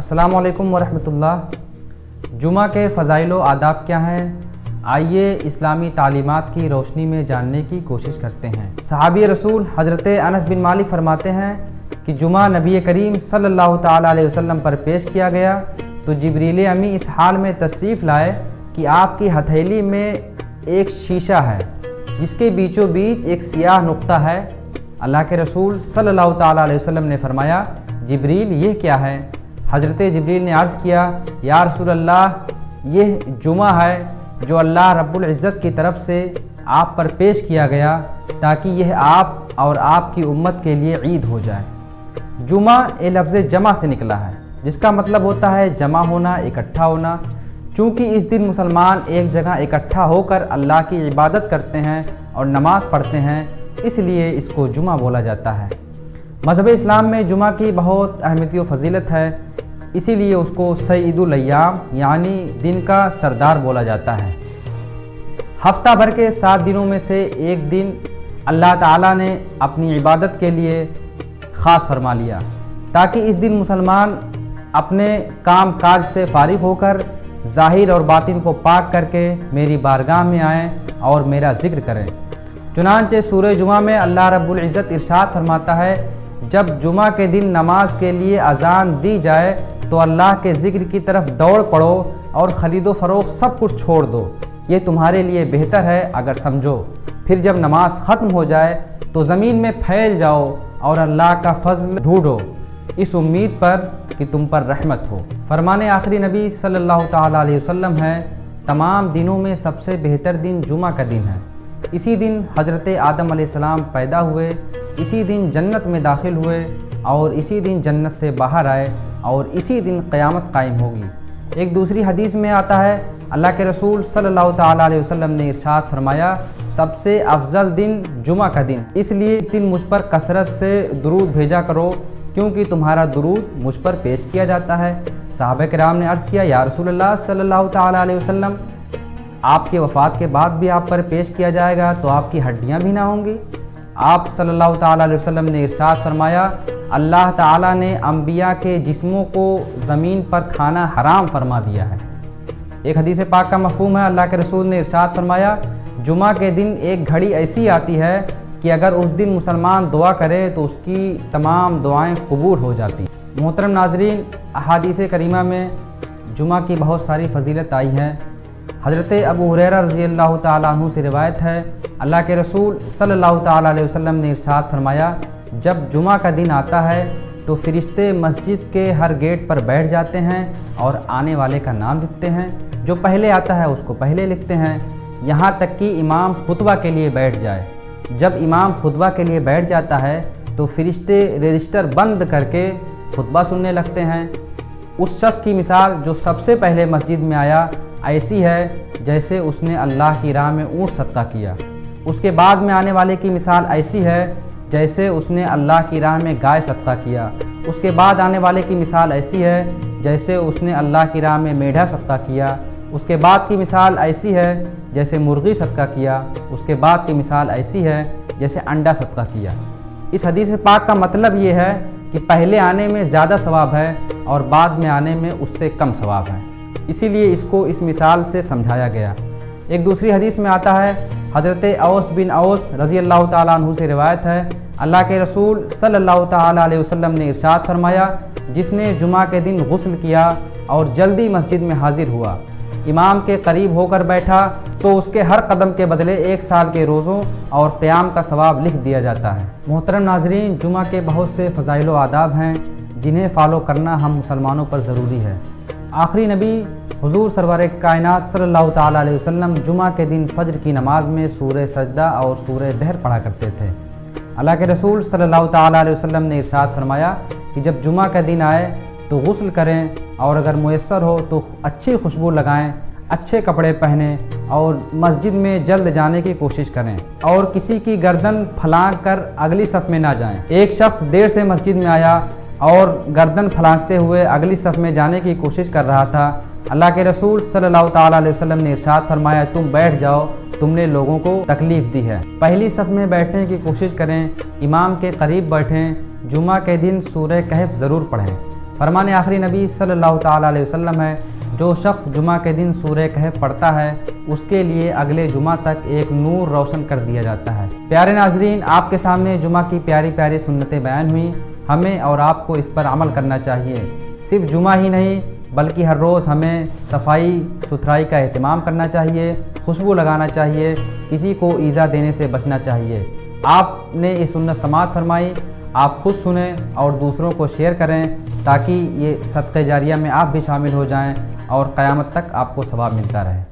अस्सलाम वालेकुम वरहमतुल्लाह। जुमा के फ़ज़ाइल व आदाब क्या हैं, आइए इस्लामी तालीमात की रोशनी में जानने की कोशिश करते हैं। सहाबी रसूल हज़रत अनस बिन मालिक फरमाते हैं कि जुमा नबी करीम सल्लल्लाहु ताला अलैहि वसल्लम पर पेश किया गया तो जिब्रील अमी इस हाल में तशरीफ़ लाए कि आपकी हथेली में एक शीशा है जिसके बीचों बीच एक सियाह नुक्ता है। अल्लाह के रसूल सल्लल्लाहु ताला अलैहि वसल्लम ने फरमाया, जिब्रील ये क्या है? हज़रत जिब्रील ने अर्ज़ किया, या रसूल अल्लाह, यह जुमा है जो अल्लाह रब्बुल इज़्ज़त की तरफ से आप पर पेश किया गया ताकि यह आप और आपकी उम्मत के लिए ईद हो जाए। जुमा ए लफ्ज़ जमा से निकला है जिसका मतलब होता है जमा होना, इकट्ठा होना। चूँकि इस दिन मुसलमान एक जगह इकट्ठा होकर अल्लाह की इबादत करते हैं और नमाज़ पढ़ते हैं, इसलिए इसको जुमा बोला जाता है। मज़हब इस्लाम में जुमा की बहुत अहमियत व फजीलत है, इसीलिए उसको सईदुल अय्याम यानी दिन का सरदार बोला जाता है। हफ्ता भर के 7 दिनों में से एक दिन अल्लाह ताला ने अपनी इबादत के लिए ख़ास फरमा लिया ताकि इस दिन मुसलमान अपने काम काज से फारिग होकर ज़ाहिर और बातिन को पाक करके मेरी बारगाह में आएँ और मेरा ज़िक्र करें। चुनांचे सूरह जुमा में अल्लाह रब्बुल इज़्ज़त इरशाद फरमाता है, जब जुमा के दिन नमाज के लिए अजान दी जाए तो अल्लाह के ज़िक्र की तरफ दौड़ पड़ो और ख़रीदो फ़रोख्त सब कुछ छोड़ दो, ये तुम्हारे लिए बेहतर है अगर समझो। फिर जब नमाज ख़त्म हो जाए तो ज़मीन में फैल जाओ और अल्लाह का फ़ज़ल ढूंढो इस उम्मीद पर कि तुम पर रहमत हो। फरमाने आखिरी नबी सल्लल्लाहु ताला अलैहि वसल्लम है, तमाम दिनों में सबसे बेहतर दिन जुमा का दिन है। इसी दिन हज़रत आदम अलैहिस्सलाम पैदा हुए, इसी दिन जन्नत में दाखिल हुए और इसी दिन जन्नत से बाहर आए और इसी दिन क़यामत कायम होगी। एक दूसरी हदीस में आता है, अल्लाह के रसूल सल्लल्लाहु ताला अलैहि वसल्लम ने इरशाद फरमाया, सबसे अफजल दिन जुमा का दिन, इसलिए इस दिन मुझ पर कसरत से दुरूद भेजा करो क्योंकि तुम्हारा दुरूद मुझ पर पेश किया जाता है। सहाबा किराम ने अर्ज़ किया, या रसूल अल्लाह सल्लल्लाहु ताला अलैहि वसल्लम, आपके वफ़ात के बाद भी आप पर पेश किया जाएगा तो आपकी हड्डियां भी ना होंगी? आप सल्लल्लाहु ताला अलैहि वसल्लम ने इरशाद फरमाया, अल्लाह ताला ने अंबिया के जिस्मों को ज़मीन पर खाना हराम फरमा दिया है। एक हदीस पाक का मफ़हूम है, अल्लाह के रसूल ने इरशाद फरमाया, जुमा के दिन एक घड़ी ऐसी आती है कि अगर उस दिन मुसलमान दुआ करे तो उसकी तमाम दुआएं कबूल हो जाती। मोहतरम नाज़रीन, अहादीस करीमा में जुमा की बहुत सारी फजीलत आई है। हज़रत अबू हुरैरा रज़ी अल्लाह ताला अन्हु से रिवायत है, अल्लाह के रसूल सल्लल्लाहु ताला अलैहि वसल्लम ने इरशाद फरमाया, जब जुमा का दिन आता है तो फ़रिश्ते मस्जिद के हर गेट पर बैठ जाते हैं और आने वाले का नाम लिखते हैं। जो पहले आता है उसको पहले लिखते हैं, यहाँ तक कि इमाम खुतबा के लिए बैठ जाए। जब इमाम खुतबा के लिए बैठ जाता है तो फ़रिश्ते रजिस्टर बंद करके खुतबा सुनने लगते हैं। उस शख्स की मिसाल जो सबसे पहले मस्जिद में आया ऐसी है जैसे उसने अल्लाह की राह में ऊँट सदका किया। उसके बाद में आने वाले की मिसाल ऐसी है जैसे उसने अल्लाह की राह में गाय सदका किया। उसके बाद आने वाले की मिसाल ऐसी है जैसे उसने अल्लाह की राह में मेढ़ा सदका किया। उसके बाद की मिसाल ऐसी है जैसे मुर्गी सदका किया। उसके बाद की मिसाल ऐसी है जैसे अंडा सदका किया। इस हदीस पाक का मतलब ये है कि पहले आने में ज़्यादा सवाब है और बाद में आने में उससे कम सवाब है, इसीलिए इसको इस मिसाल से समझाया गया। एक दूसरी हदीस में आता है, हज़रत औस बिन औस रज़ी अल्लाह ताला अन्हु से रिवायत है, अल्लाह के रसूल सल्लल्लाहु ताला अलैहि वसल्लम ने इरशाद फरमाया, जिसने जुमा के दिन गुस्ल किया और जल्दी मस्जिद में हाजिर हुआ, इमाम के करीब होकर बैठा तो उसके हर कदम के बदले 1 साल के रोज़ों और क़याम का सवाब लिख दिया जाता है। मोहतरम नाज़रीन, जुमा के बहुत से फ़ज़ाइल व आदाब हैं जिन्हें फ़ॉलो करना हम मुसलमानों पर ज़रूरी है। आखिरी नबी हुज़ूर सरवर कायनात सल्लल्लाहु ताला अलैहि वसल्लम जुमा के दिन फ़ज्र की नमाज में सूरह सजदा और सूरह दहर पढ़ा करते थे। अल्लाह के रसूल सल्लल्लाहु ताला अलैहि वसल्लम ने इरशाद फरमाया कि जब जुमा का दिन आए तो गुस्ल करें और अगर मुयस्सर हो तो अच्छी खुशबू लगाएं, अच्छे कपड़े पहनें और मस्जिद में जल्द जाने की कोशिश करें और किसी की गर्दन फलांग कर अगली सफ़ में ना जाएं। एक शख्स देर से मस्जिद में आया और गर्दन फलांगते हुए अगली सफ़ में जाने की कोशिश कर रहा था। अल्लाह के रसूल सल्लल्लाहु ताला अलैहि वसल्लम ने इरशाद फरमाया, तुम बैठ जाओ, तुमने लोगों को तकलीफ़ दी है। पहली सफ़ में बैठने की कोशिश करें, इमाम के करीब बैठें, जुमा के दिन सूरह कहफ ज़रूर पढ़ें। فرمان آخری نبی صلی اللہ تعالیٰ علیہ وسلم ہے، جو شخص جمعہ کے دن سورہ کہف پڑھتا ہے اس کے لیے اگلے جمعہ تک ایک نور روشن کر دیا جاتا ہے۔ پیارے ناظرین، آپ کے سامنے جمعہ کی پیاری پیاری سنتیں بیان ہوئیں۔ ہمیں اور آپ کو اس پر عمل کرنا چاہیے۔ صرف جمعہ ہی نہیں بلکہ ہر روز ہمیں صفائی ستھرائی کا اہتمام کرنا چاہیے، خوشبو لگانا چاہیے، کسی کو ایذا دینے سے بچنا چاہیے۔ آپ نے یہ سنت سماعت فرمائی، آپ خود سنیں اور دوسروں کو شیئر کریں تاکہ یہ صدقہ جاریہ میں آپ بھی شامل ہو جائیں اور قیامت تک آپ کو ثواب ملتا رہے۔